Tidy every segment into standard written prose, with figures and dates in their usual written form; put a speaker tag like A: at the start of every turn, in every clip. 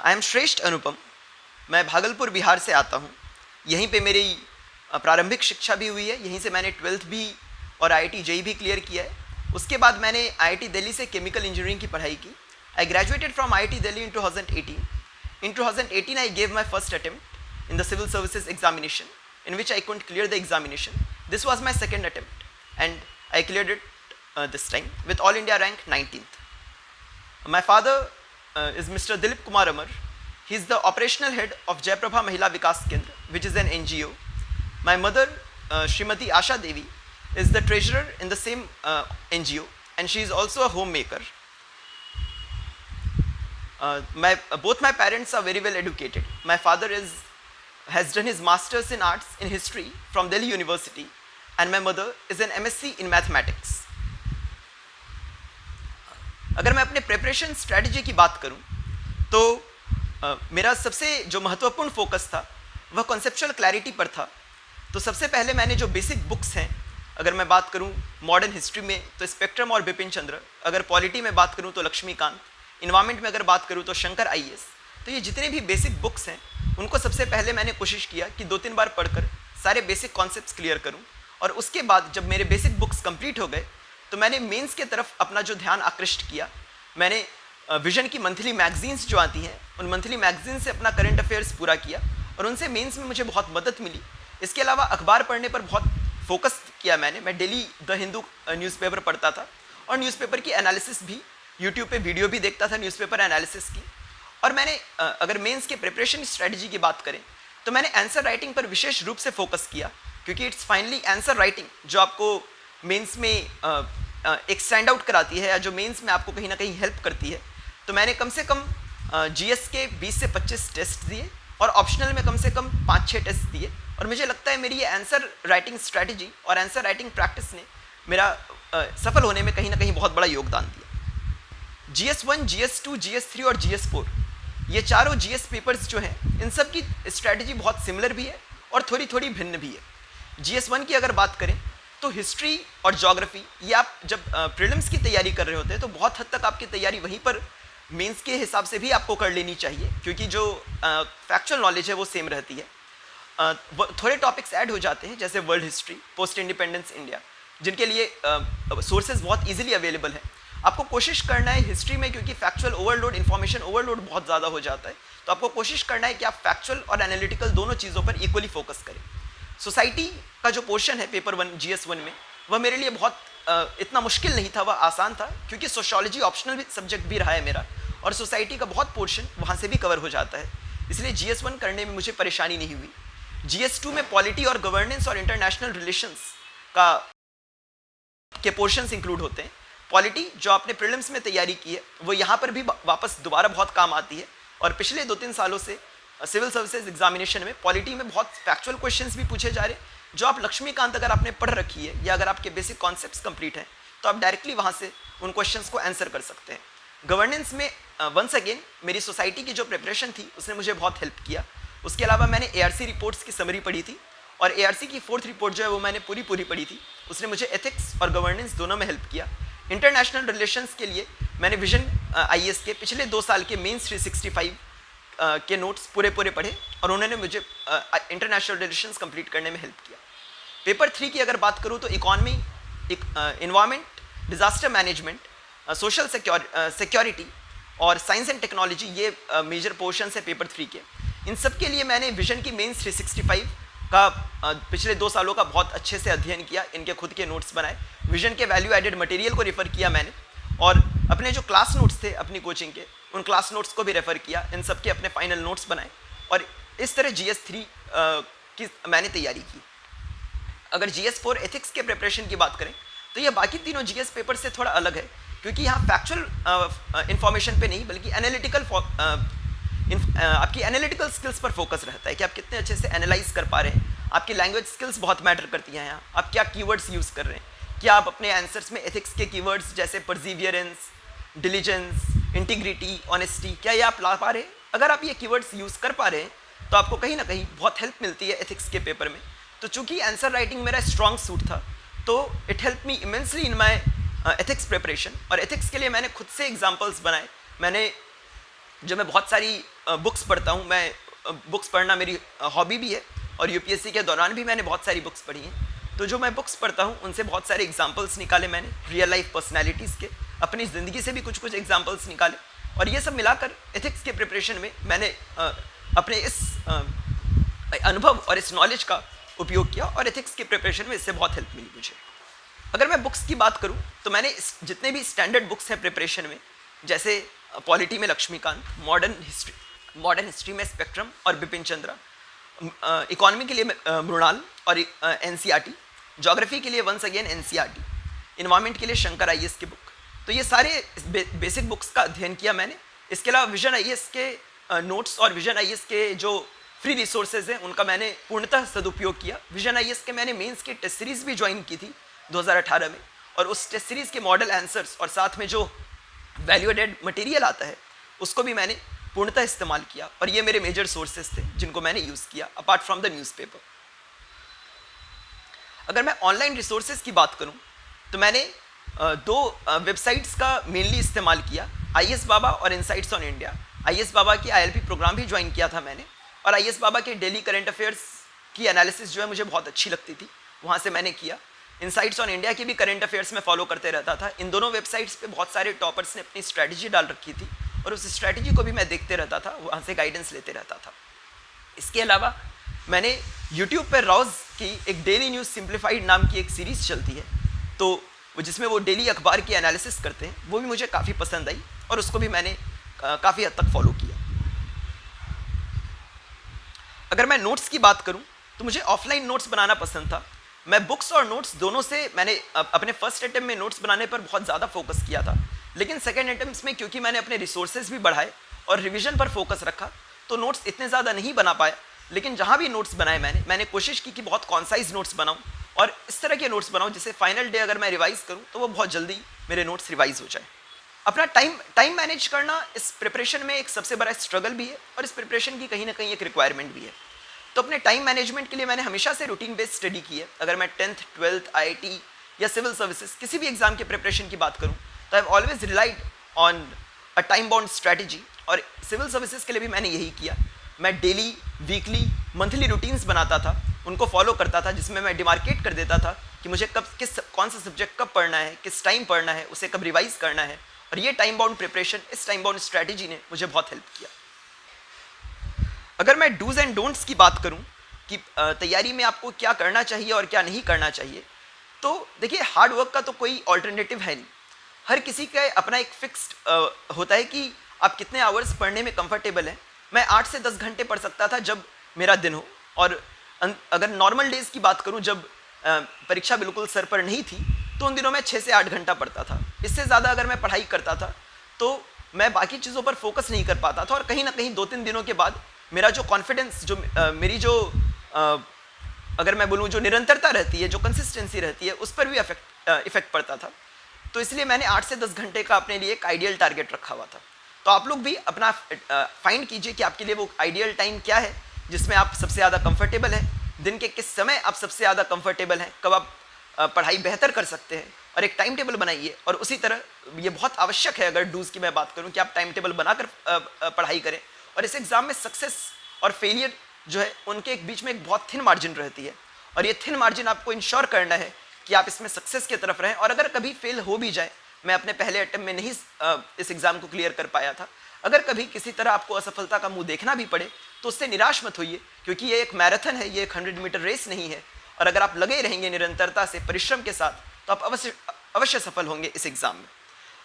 A: I am श्रेष्ठ अनुपम। मैं भागलपुर बिहार से आता हूँ। यहीं पे मेरी प्रारंभिक शिक्षा भी हुई है। यहीं से मैंने 12th भी और IIT JEE भी क्लियर किया है। उसके बाद मैंने IIT दिल्ली से केमिकल इंजीनियरिंग की पढ़ाई की। I graduated from IIT Delhi in 2018. In 2018 I gave my first attempt in the civil services examination, in which I couldn't clear the examination. This was my second attempt and I cleared it this time with All India rank 19th. My father is Mr. Dilip Kumar Amar. He is the operational head of Jaiprabha Mahila Vikas Kendra, which is an NGO. My mother, Srimati Asha Devi, is the treasurer in the same NGO, and she is also a homemaker. Both my parents are very well educated. My father has done his masters in arts in history from Delhi University, and my mother is an MSc in mathematics. अगर मैं अपने preparation strategy की बात करूं तो मेरा सबसे जो महत्वपूर्ण फोकस था वह कॉन्सेप्चुअल क्लैरिटी पर था। तो सबसे पहले मैंने जो बेसिक बुक्स हैं, अगर मैं बात करूं मॉडर्न हिस्ट्री में तो स्पेक्ट्रम और बिपिन चंद्र, अगर पॉलिटी में बात करूं तो लक्ष्मीकांत, इन्वायरमेंट में अगर बात करूं तो शंकर IAS, तो ये जितने भी बेसिक बुक्स हैं उनको सबसे पहले मैंने कोशिश किया कि 2-3 बार पढ़कर सारे बेसिक कॉन्सेप्ट्स क्लियर करूं। और उसके बाद जब मेरे बेसिक बुक्स कंप्लीट हो गए तो मैंने मेंस के तरफ अपना जो ध्यान आकृष्ट किया। मैंने विजन की मंथली मैगजीन्स जो आती हैं उन मंथली मैगजीन से अपना करंट अफेयर्स पूरा किया और उनसे मेंस में मुझे बहुत मदद मिली। इसके अलावा अखबार पढ़ने पर बहुत फोकस किया मैंने। मैं डेली द हिंदू न्यूज़पेपर पढ़ता था और न्यूज़पेपर की एनालिसिस भी, यूट्यूब पे वीडियो भी देखता था न्यूज़पेपर एनालिसिस की। और मैंने अगर मेंस के प्रिपरेशन स्ट्रेटजी की बात करें तो मैंने आंसर राइटिंग पर विशेष रूप से फोकस किया, क्योंकि इट्स फाइनली आंसर राइटिंग जो आपको मेंस में एक स्टैंड आउट कराती है या जो मेंस में आपको कहीं ना कहीं हेल्प करती है। तो मैंने कम से कम GS के 20 से 25 टेस्ट दिए और ऑप्शनल में कम से कम 5-6 टेस्ट दिए। और मुझे लगता है मेरी ये आंसर राइटिंग स्ट्रैटेजी और आंसर राइटिंग प्रैक्टिस ने मेरा सफल होने में कहीं ना कहीं बहुत बड़ा योगदान दिया। GS1, GS2, GS3 और GS4, ये चारों GS पेपर्स जो हैं इन सब की स्ट्रैटेजी बहुत सिमिलर भी है और थोड़ी थोड़ी भिन्न भी है। GS1 की अगर बात करें तो हिस्ट्री और ज्योग्राफी, ये आप जब प्रीलिम्स की तैयारी कर रहे होते हैं तो बहुत हद तक आपकी तैयारी वहीं पर मेंस के हिसाब से भी आपको कर लेनी चाहिए, क्योंकि जो फैक्चुअल नॉलेज है वो सेम रहती है। थोड़े टॉपिक्स ऐड हो जाते हैं जैसे world history, post independence India, जिनके लिए सोर्सेज बहुत इजीली अवेलेबल है। आपको कोशिश करना है हिस्ट्री में, क्योंकि फैक्चुअल ओवरलोड, इन्फॉर्मेशन ओवरलोड बहुत ज़्यादा हो जाता है, तो आपको कोशिश करना है कि आप फैक्चुअल और एनालिटिकल दोनों चीज़ों पर इक्वली फोकस करें। सोसाइटी का जो पोर्शन है पेपर 1 GS1 में, वह मेरे लिए बहुत इतना मुश्किल नहीं था, वह आसान था, क्योंकि सोशियोलॉजी ऑप्शनल सब्जेक्ट भी रहा है मेरा और सोसाइटी का बहुत पोर्शन वहाँ से भी कवर हो जाता है, इसलिए GS1 करने में मुझे परेशानी नहीं हुई। GS2 में पॉलिटी और गवर्नेंस और इंटरनेशनल रिलेशंस के पोर्शंस इंक्लूड होते हैं। पॉलिटी जो आपने प्रीलिम्स में तैयारी की है वो यहाँ पर भी वापस दोबारा बहुत काम आती है, और पिछले 2-3 सालों से सिविल सर्विसेज एग्जामिनेशन में पॉलिटी में बहुत फैक्चुअल क्वेश्चंस भी पूछे जा रहे हैं, जो आप लक्ष्मीकांत अगर आपने पढ़ रखी है या अगर आपके बेसिक कॉन्सेप्ट्स कंप्लीट हैं तो आप डायरेक्टली वहाँ से उन क्वेश्चंस को आंसर कर सकते हैं। गवर्नेंस में वंस अगेन मेरी सोसाइटी की जो प्रिपरेशन थी उसने मुझे बहुत हेल्प किया। उसके अलावा मैंने ARC रिपोर्ट्स की समरी पढ़ी थी और ARC की 4th रिपोर्ट जो है वो मैंने पूरी पढ़ी थी। उसने मुझे एथिक्स और गवर्नेंस दोनों में हेल्प किया। इंटरनेशनल रिलेशंस के लिए मैंने विजन IAS के पिछले 2 साल के मेंस 365 के नोट्स पूरे पढ़े और उन्होंने मुझे इंटरनेशनल रिलेशंस कंप्लीट करने में हेल्प किया। पेपर 3 की अगर बात करूँ तो economy, environment, disaster management, social security और साइंस एंड टेक्नोलॉजी, ये मेजर पोर्शंस है पेपर 3 के। इन सब के लिए मैंने विजन की मेंस 365 का पिछले 2 सालों का बहुत अच्छे से अध्ययन किया, इनके खुद के नोट्स बनाए, विजन के वैल्यू एडेड मटेरियल को रेफ़र किया मैंने, और अपने जो क्लास नोट्स थे अपनी कोचिंग के उन क्लास नोट्स को भी रेफ़र किया, इन सब के अपने फाइनल नोट्स बनाए और इस तरह GS3 की मैंने तैयारी की। अगर GS4 एथिक्स के प्रिपरेशन की बात करें तो यह बाकी तीनों GS पेपर से थोड़ा अलग है, क्योंकि यहाँ फैक्चुअल इन्फॉर्मेशन पे नहीं बल्कि एनालिटिकल आपकी एनालिटिकल स्किल्स पर फोकस रहता है कि आप कितने अच्छे से एनालाइज कर पा रहे हैं। आपकी लैंग्वेज स्किल्स बहुत मैटर करती हैं यहाँ, आप क्या कीवर्ड्स यूज़ कर रहे हैं, क्या आप अपने आंसर्स में एथिक्स के कीवर्ड्स जैसे परसिवियरेंस, डिलीजेंस, इंटीग्रिटी, ऑनेस्टी, क्या ये आप ला पा रहे हैं। अगर आप ये कीवर्ड्स यूज़ कर पा रहे हैं तो आपको कहीं ना कहीं बहुत हेल्प मिलती है एथिक्स के पेपर में। तो चूंकि आंसर राइटिंग मेरा स्ट्रॉन्ग सूट था तो it help me immensely in my ethics preparation. और एथिक्स के लिए मैंने खुद से एग्जाम्पल्स बनाए। मैं बहुत सारी बुक्स पढ़ता हूँ, मैं बुक्स पढ़ना मेरी हॉबी भी है और यूपीएससी के दौरान भी मैंने बहुत सारी बुक्स पढ़ी हैं। तो जो मैं बुक्स पढ़ता हूँ उनसे बहुत सारे एग्जाम्पल्स निकाले मैंने, रियल लाइफ पर्सनैलिटीज़ के, अपनी ज़िंदगी से भी कुछ कुछ एग्जाम्पल्स निकाले, और ये सब मिलाकर एथिक्स के प्रिपरेशन में मैंने अपने इस अनुभव और इस नॉलेज का उपयोग किया और एथिक्स के प्रिपरेशन में इससे बहुत हेल्प मिली मुझे। अगर मैं बुक्स की बात करूं तो मैंने जितने भी स्टैंडर्ड बुक्स हैं प्रिपरेशन में, जैसे पॉलिटी में लक्ष्मीकांत, मॉडर्न हिस्ट्री में स्पेक्ट्रम और बिपिन चंद्रा, इकोनॉमी के लिए मृणाल और एनसीईआरटी, ज्योग्राफी के लिए वंस अगेन एनसीईआरटी, इन्वायरमेंट के लिए शंकर आईएएस की बुक, तो ये सारे बेसिक बुक्स का अध्ययन किया मैंने। इसके अलावा विजन आईएएस के नोट्स और विजन आईएएस के जो फ्री रिसोर्सेज हैं उनका मैंने पूर्णतः सदुपयोग किया। विजन आईएएस के मैंने मेंस की टेस्ट सीरीज़ भी ज्वाइन की थी 2018 में, और उस टेस्ट सीरीज़ के मॉडल आंसर्स और साथ में जो वैल्यू एडेड मटेरियल आता है उसको भी मैंने पूर्णतः इस्तेमाल किया, और ये मेरे मेजर सोर्सेज थे जिनको मैंने यूज़ किया अपार्ट फ्रॉम द न्यूज़पेपर। अगर मैं ऑनलाइन रिसोर्सेज की बात करूं तो मैंने दो वेबसाइट्स का मेनली इस्तेमाल किया, आईएएस बाबा और इनसाइट्स ऑन इंडिया। आईएएस बाबा की आईएलपी प्रोग्राम भी ज्वाइन किया था मैंने, और आईएएस बाबा के डेली करंट अफेयर्स की एनालिसिस जो है मुझे बहुत अच्छी लगती थी, वहाँ से मैंने किया। इनसाइट्स ऑन इंडिया की भी करंट अफेयर्स में फॉलो करते रहता था। इन दोनों वेबसाइट्स पे बहुत सारे टॉपर्स ने अपनी स्ट्रैटेजी डाल रखी थी और उस स्ट्रैटेजी को भी मैं देखते रहता था, वहाँ से गाइडेंस लेते रहता था। इसके अलावा मैंने यूट्यूब पर रॉज की एक डेली न्यूज़ सिंप्लीफाइड नाम की एक सीरीज़ चलती है, तो वो जिसमें वो डेली अखबार की एनालिसिस करते हैं, वो भी मुझे काफ़ी पसंद आई और उसको भी मैंने काफ़ी हद तक फॉलो किया। अगर मैं नोट्स की बात करूं तो मुझे ऑफलाइन नोट्स बनाना पसंद था। मैं बुक्स और नोट्स दोनों से मैंने अपने फर्स्ट अटेम्प्ट में नोट्स बनाने पर बहुत ज़्यादा फोकस किया था, लेकिन सेकेंड अटेम्प्ट में क्योंकि मैंने अपने रिसोर्सेज भी बढ़ाए और रिवीजन पर फोकस रखा तो नोट्स इतने ज़्यादा नहीं बना पाया। लेकिन जहाँ भी नोट्स बनाए मैंने कोशिश की कि बहुत कॉन्साइज नोट्स बनाऊँ और इस तरह के नोट्स बनाऊँ जिससे फाइनल डे अगर मैं रिवाइज़ करूँ तो वो बहुत जल्दी मेरे नोट्स रिवाइज़ हो जाए। अपना टाइम मैनेज करना इस प्रिपरेशन में एक सबसे बड़ा स्ट्रगल भी है और इस प्रिपरेशन की कहीं ना कहीं एक रिक्वायरमेंट भी है। तो अपने टाइम मैनेजमेंट के लिए मैंने हमेशा से रूटीन बेस्ड स्टडी की है। अगर मैं 10th 12th आईआईटी या सिविल सर्विसेज किसी भी एग्जाम के प्रिपरेशन की बात करूँ तो I have always relied on a time bound strategy, और सिविल सर्विसेज के लिए भी मैंने यही किया। मैं डेली, वीकली, मंथली रूटीन्स बनाता था, उनको फॉलो करता था, जिसमें मैं डिमार्केट कर देता था कि मुझे कौन सा सब्जेक्ट कब पढ़ना है, किस टाइम पढ़ना है, उसे कब रिवाइज करना है, और ये टाइम बाउंड प्रिपरेशन, इस टाइम बाउंड स्ट्रैटेजी ने मुझे बहुत हेल्प किया। अगर मैं डूज एंड डोंट्स की बात करूं कि तैयारी में आपको क्या करना चाहिए और क्या नहीं करना चाहिए, तो देखिए हार्ड वर्क का तो कोई ऑल्टरनेटिव है नहीं। हर किसी का अपना एक फिक्स्ड होता है कि आप कितने आवर्स पढ़ने में कंफर्टेबल हैं। मैं 8 से 10 घंटे पढ़ सकता था जब मेरा दिन हो, और अगर नॉर्मल डेज़ की बात करूं जब परीक्षा बिल्कुल सर पर नहीं थी तो उन दिनों मैं 6 से 8 घंटा पढ़ता था। इससे ज़्यादा अगर मैं पढ़ाई करता था तो मैं बाकी चीज़ों पर फोकस नहीं कर पाता था, और कहीं ना कहीं 2-3 दिनों के बाद मेरा जो कॉन्फिडेंस, जो मेरी जो अगर मैं बोलूँ जो निरंतरता रहती है, जो कंसिस्टेंसी रहती है, उस पर भी इफेक्ट पड़ता था। तो इसलिए मैंने 8 से 10 घंटे का अपने लिए एक आइडियल टारगेट रखा हुआ था। तो आप लोग भी अपना फाइंड कीजिए कि आपके लिए वो आइडियल टाइम क्या है जिसमें आप सबसे ज़्यादा कंफर्टेबल हैं, दिन के किस समय आप सबसे ज़्यादा कंफर्टेबल हैं, कब आप पढ़ाई बेहतर कर सकते हैं, और एक टाइम टेबल बनाइए। और उसी तरह ये बहुत आवश्यक है, अगर डूज की मैं बात करूं, कि आप टाइम टेबल बनाकर पढ़ाई करें। और इस एग्ज़ाम में सक्सेस और फेलियर जो है उनके एक बीच में एक बहुत थिन मार्जिन रहती है, और ये थिन मार्जिन आपको इंश्योर करना है कि आप इसमें सक्सेस की तरफ रहें। और अगर कभी फेल हो भी जाए, मैं अपने पहले अटेम्प्ट में नहीं इस एग्ज़ाम को क्लियर कर पाया था, अगर कभी किसी तरह आपको असफलता का मुंह देखना भी पड़े तो उससे निराश मत होइए, क्योंकि ये एक मैराथन है, ये एक 100 मीटर रेस नहीं है। और अगर आप लगे रहेंगे निरंतरता से, परिश्रम के साथ, तो आप अवश्य सफल होंगे इस एग्ज़ाम में।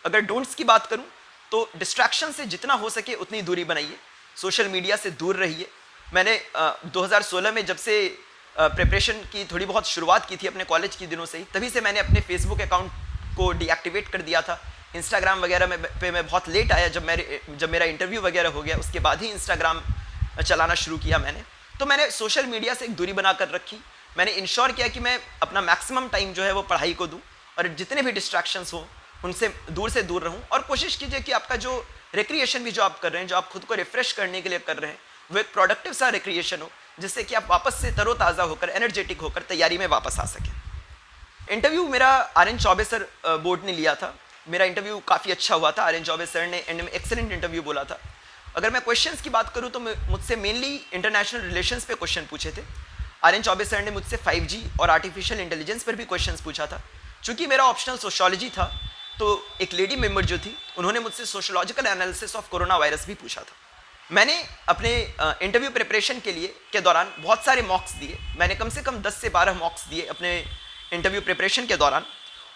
A: अगर डोंट्स की बात करूं तो डिस्ट्रैक्शन से जितना हो सके उतनी दूरी बनाइए, सोशल मीडिया से दूर रहिए। मैंने 2016 में जब से प्रिपरेशन की थोड़ी बहुत शुरुआत की थी अपने कॉलेज के दिनों से ही, तभी से मैंने अपने फेसबुक अकाउंट को डीएक्टिवेट कर दिया था। इंस्टाग्राम वगैरह पे मैं बहुत लेट आया, जब मेरा इंटरव्यू वगैरह हो गया उसके बाद ही इंस्टाग्राम चलाना शुरू किया मैंने। तो मैंने सोशल मीडिया से एक दूरी बना कर रखी। मैंने इंश्योर किया कि मैं अपना मैक्सिमम टाइम जो है वो पढ़ाई को दूं, और जितने भी डिस्ट्रैक्शंस हो उनसे दूर रहूं। और कोशिश कीजिए कि आपका जो रिक्रिएशन भी जो आप कर रहे हैं, जो आप खुद को रिफ्रेश करने के लिए कर रहे हैं, वो एक प्रोडक्टिव सा रिक्रिएशन हो, जिससे कि आप वापस से तरोताज़ा होकर, एनर्जेटिक होकर तैयारी में वापस आ सकें। इंटरव्यू मेरा आर.एन. चौबे सर बोर्ड ने लिया था। मेरा इंटरव्यू काफ़ी अच्छा हुआ था। आर.एन. चौबे सर ने एंड में एक्सेलेंट इंटरव्यू बोला था। अगर मैं क्वेश्चंस की बात करूं तो मुझसे मेनली इंटरनेशनल रिलेशंस पे क्वेश्चन पूछे थे। आर्यन चौबे सर ने मुझसे 5G और आर्टिफिशियल इंटेलिजेंस पर भी क्वेश्चंस पूछा था। चूंकि मेरा ऑप्शनल सोशियोलॉजी था तो एक लेडी मेंबर जो थी उन्होंने मुझसे sociological analysis of corona virus भी पूछा था। मैंने अपने इंटरव्यू प्रिपरेशन के दौरान बहुत सारे मॉक्स दिए। मैंने कम से कम 10 से 12 मॉक्स दिए अपने इंटरव्यू प्रिपरेशन के दौरान,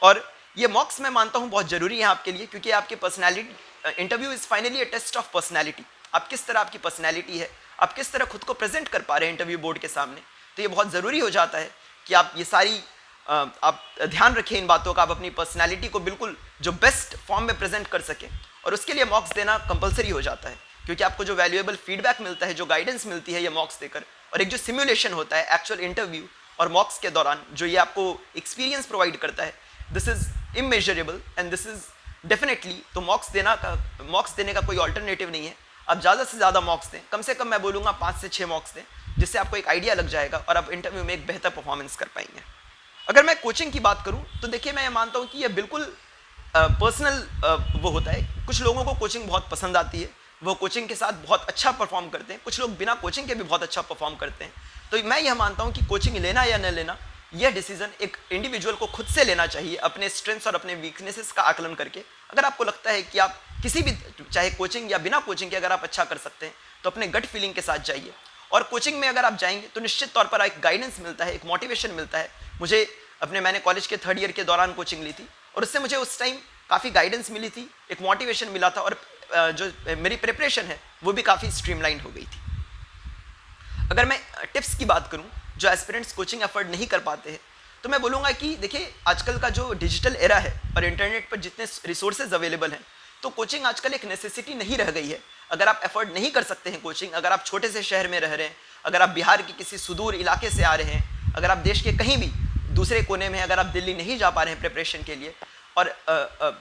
A: और ये मॉक्स मैं मानता हूँ बहुत ज़रूरी है आपके लिए, क्योंकि आपके personality, interview is finally a test of personality. आप किस तरह आपकी पर्सनैलिटी है, आप किस तरह खुद को प्रेजेंट कर पा रहे हैं इंटरव्यू बोर्ड के सामने। तो ये बहुत ज़रूरी हो जाता है कि आप ये सारी आप ध्यान रखें इन बातों का, आप अपनी पर्सनैलिटी को बिल्कुल जो बेस्ट फॉर्म में प्रेजेंट कर सकें, और उसके लिए मॉक्स देना कंपलसरी हो जाता है, क्योंकि आपको जो वैल्यूएबल फीडबैक मिलता है, जो गाइडेंस मिलती है ये मॉक्स देकर, और एक जो सिमुलेशन होता है एक्चुअल इंटरव्यू और मॉक्स के दौरान जो ये आपको एक्सपीरियंस प्रोवाइड करता है, this is immeasurable and this is definitely. तो मॉक्स देने का कोई ऑल्टरनेटिव नहीं है। आप ज़्यादा से ज़्यादा मॉक्स दें, कम से कम मैं बोलूँगा 5 से 6 मॉक्स दें, जिससे आपको एक आइडिया लग जाएगा और आप इंटरव्यू में एक बेहतर परफॉर्मेंस कर पाएंगे। अगर मैं कोचिंग की बात करूं तो देखिए, मैं ये मानता हूं कि ये बिल्कुल पर्सनल वो होता है। कुछ लोगों को कोचिंग बहुत पसंद आती है, वो कोचिंग के साथ बहुत अच्छा परफॉर्म करते हैं। कुछ लोग बिना कोचिंग के भी बहुत अच्छा परफॉर्म करते हैं। तो मैं यह मानता हूं कि कोचिंग लेना या न लेना, यह डिसीजन एक इंडिविजुअल को खुद से लेना चाहिए, अपने स्ट्रेंथ्स और अपने वीकनेसेस का आकलन करके। अगर आपको लगता है कि आप किसी भी, चाहे कोचिंग या बिना कोचिंग के, अगर आप अच्छा कर सकते हैं तो अपने गट फीलिंग के साथ जाइए। और कोचिंग में अगर आप जाएंगे तो निश्चित तौर पर एक गाइडेंस मिलता है, एक मोटिवेशन मिलता है। मैंने कॉलेज के 3rd ईयर के दौरान कोचिंग ली थी, और उससे मुझे उस टाइम काफ़ी गाइडेंस मिली थी, एक मोटिवेशन मिला था, और जो मेरी प्रिपरेशन है वो भी काफ़ी स्ट्रीमलाइंड हो गई थी। अगर मैं टिप्स की बात करूं, जो एस्पिरेंट्स कोचिंग अफोर्ड नहीं कर पाते हैं, तो मैं बोलूँगा कि देखिए, आजकल का जो डिजिटल एरा है और इंटरनेट पर जितने रिसोर्सेज अवेलेबल हैं, तो कोचिंग आजकल एक नेसेसिटी नहीं रह गई है। अगर आप अफोर्ड नहीं कर सकते हैं कोचिंग, अगर आप छोटे से शहर में रह रहे हैं, अगर आप बिहार के किसी सुदूर इलाके से आ रहे हैं, अगर आप देश के कहीं भी दूसरे कोने में, अगर आप दिल्ली नहीं जा पा रहे हैं प्रिपरेशन के लिए, और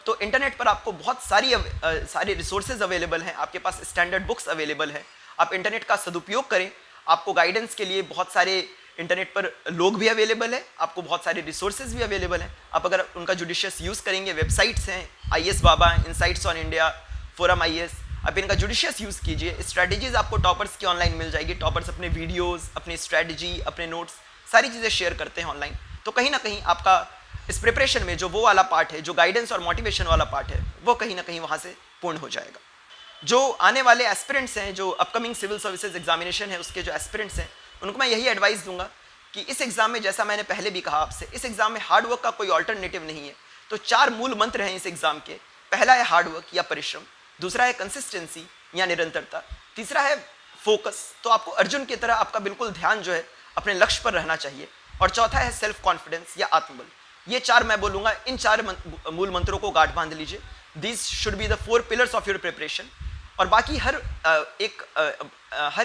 A: तो इंटरनेट पर आपको बहुत सारी रिसोर्सेज अवेलेबल हैं, आपके पास स्टैंडर्ड बुक्स अवेलेबल हैं। आप इंटरनेट का सदुपयोग करें। आपको गाइडेंस के लिए बहुत सारे इंटरनेट पर लोग भी अवेलेबल है, आपको बहुत सारे रिसोर्सेज भी अवेलेबल हैं। आप अगर उनका जुडिशियस यूज़ करेंगे, वेबसाइट्स हैं, IAS Baba, insights on India, forum IAS, आप इनका जुडिशियस यूज़ कीजिए। स्ट्रैटेजीज आपको टॉपर्स की ऑनलाइन मिल जाएगी। टॉपर्स अपने वीडियोज़, अपनी स्ट्रैटेजी, अपने नोट्स, सारी चीज़ें शेयर करते हैं ऑनलाइन। तो कहीं ना कहीं आपका इस प्रिपरेशन में जो वो वाला पार्ट है, जो गाइडेंस और मोटिवेशन वाला पार्ट है, वो कहीं ना कहीं वहाँ से पूर्ण हो जाएगा। जो आने वाले एस्पिरेंट्स हैं, जो अपकमिंग सिविल सर्विसेज एग्जामिनेशन है उसके जो एस्पिरेंट्स हैं, उनको मैं यही एडवाइस दूंगा कि इस एग्जाम में, जैसा मैंने पहले भी कहा आपसे, इस एग्जाम में हार्डवर्क का कोई ऑल्टरनेटिव नहीं है। तो 4 मूल मंत्र हैं इस एग्जाम के। पहला है हार्डवर्क या परिश्रम, दूसरा है कंसिस्टेंसी या निरंतरता, तीसरा है फोकस। तो आपको अर्जुन की तरह आपका बिल्कुल ध्यान जो है अपने लक्ष्य पर रहना चाहिए, और चौथा है सेल्फ कॉन्फिडेंस या आत्मबल। ये 4 मैं बोलूँगा, इन 4 मूल मंत्रों को गांठ बांध लीजिए। These should be the 4 pillars of your preparation. और बाकी हर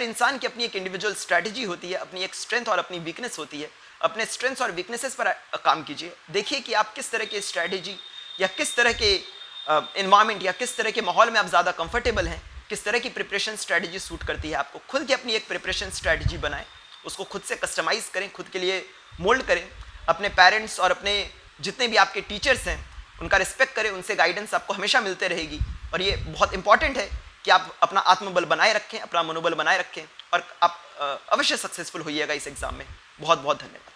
A: इंसान की अपनी एक इंडिविजुअल स्ट्रैटेजी होती है, अपनी एक स्ट्रेंथ और अपनी वीकनेस होती है। अपने स्ट्रेंथ्स और वीकनेसेस पर काम कीजिए। देखिए कि आप किस तरह की स्ट्रैटेजी या किस तरह के इन्वायरमेंट या किस तरह के माहौल में आप ज़्यादा कंफर्टेबल हैं, किस तरह की प्रिपरेशन स्ट्रैटेजी सूट करती है आपको। खुद की अपनी एक प्रिपरेशन स्ट्रैटेजी बनाएं, उसको खुद से कस्टमाइज़ करें, खुद के लिए मोल्ड करें। अपने पेरेंट्स और अपने जितने भी आपके टीचर्स हैं उनका रिस्पेक्ट करें, उनसे गाइडेंस आपको हमेशा मिलते रहेगी। और ये बहुत इंपॉर्टेंट है कि आप अपना आत्मबल बनाए रखें, अपना मनोबल बनाए रखें, और आप अवश्य सक्सेसफुल होइएगा इस एग्ज़ाम में। बहुत बहुत धन्यवाद।